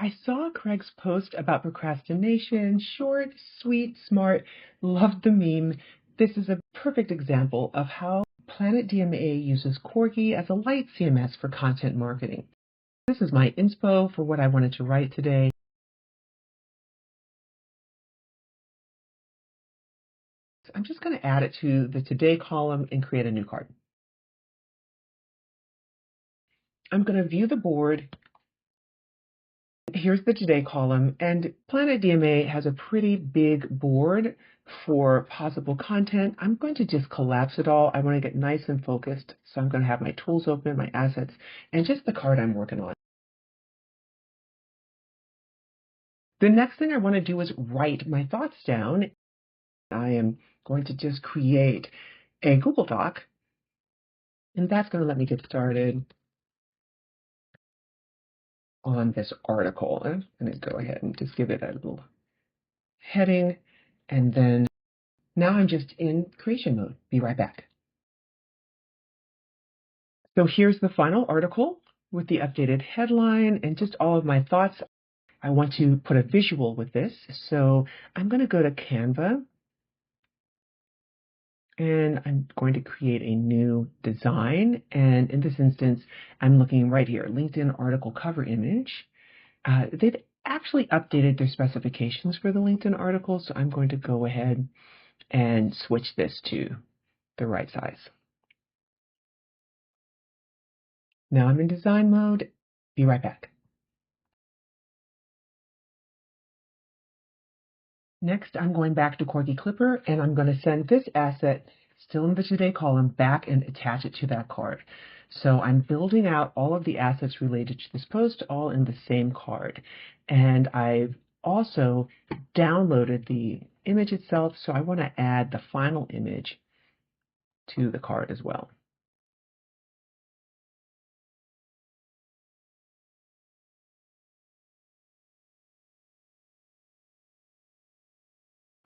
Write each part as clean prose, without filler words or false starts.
I saw Craig's post about procrastination, short, sweet, smart, loved the meme. This is a perfect example of how Planet DMA uses Korgi as a light CMS for content marketing. This is my inspo for what I wanted to write today. I'm just going to add it to the Today column and create a new card. I'm going to view the board. Here's the Today column, and Planet DMA has a pretty big board for possible content. I'm going to just collapse it all. I want to get nice and focused, so I'm going to have my tools open, my assets, and just the card I'm working on. The next thing I want to do is write my thoughts down. I am going to just create a Google Doc, and that's going to let me get started on this article. I'm going to go ahead and just give it a little heading, and then now I'm just in creation mode. Be right back. So here's the final article with the updated headline and just all of my thoughts. I want to put a visual with this, so I'm going to go to Canva, and I'm going to create a new design. And in this instance, I'm looking right here, LinkedIn article cover image. They've actually updated their specifications for the LinkedIn article, so I'm going to go ahead and switch this to the right size. Now I'm in design mode. Be right back. Next, I'm going back to Korgi Clipper, and I'm going to send this asset, still in the Today column, back and attach it to that card. So I'm building out all of the assets related to this post, all in the same card. And I've also downloaded the image itself, so I want to add the final image to the card as well.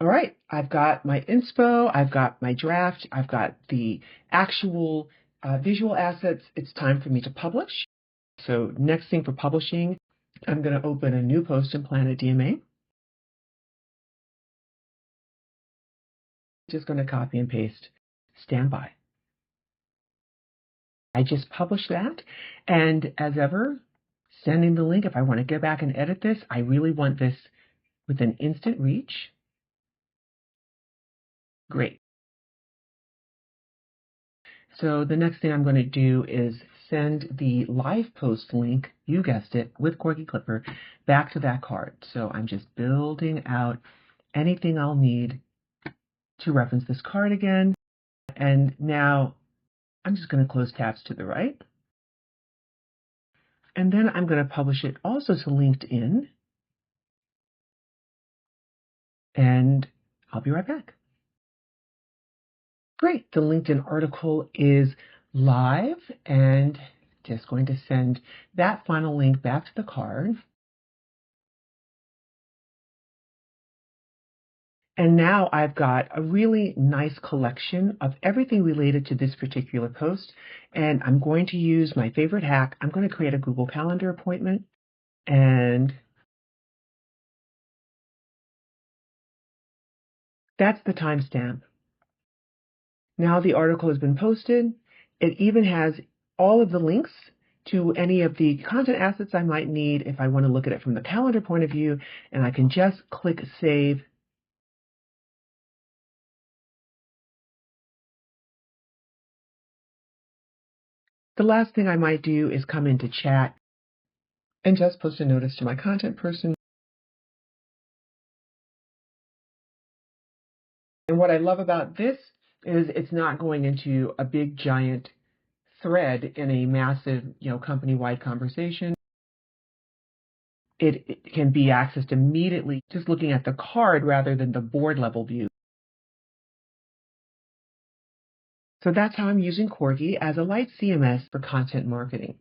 All right, I've got my inspo, I've got my draft, I've got the actual visual assets. It's time for me to publish. So next thing for publishing, I'm going to open a new post in Planet DMA. Just going to copy and paste, standby. I just published that, and as ever, sending the link. If I want to go back and edit this, I really want this with an instant reach. Great. So the next thing I'm going to do is send the live post link, you guessed it, with Korgi Clipper, back to that card. So I'm just building out anything I'll need to reference this card again. And now I'm just going to close tabs to the right. And then I'm going to publish it also to LinkedIn. And I'll be right back. Great, the LinkedIn article is live, and just going to send that final link back to the card. And now I've got a really nice collection of everything related to this particular post, and I'm going to use my favorite hack. I'm going to create a Google Calendar appointment, and that's the timestamp. Now the article has been posted. It even has all of the links to any of the content assets I might need if I want to look at it from the calendar point of view, and I can just click Save. The last thing I might do is come into chat and just post a notice to my content person. And what I love about this is it's not going into a big giant thread in a massive, company-wide conversation. It can be accessed immediately just looking at the card rather than the board level view. So that's how I'm using Korgi as a light CMS for content marketing.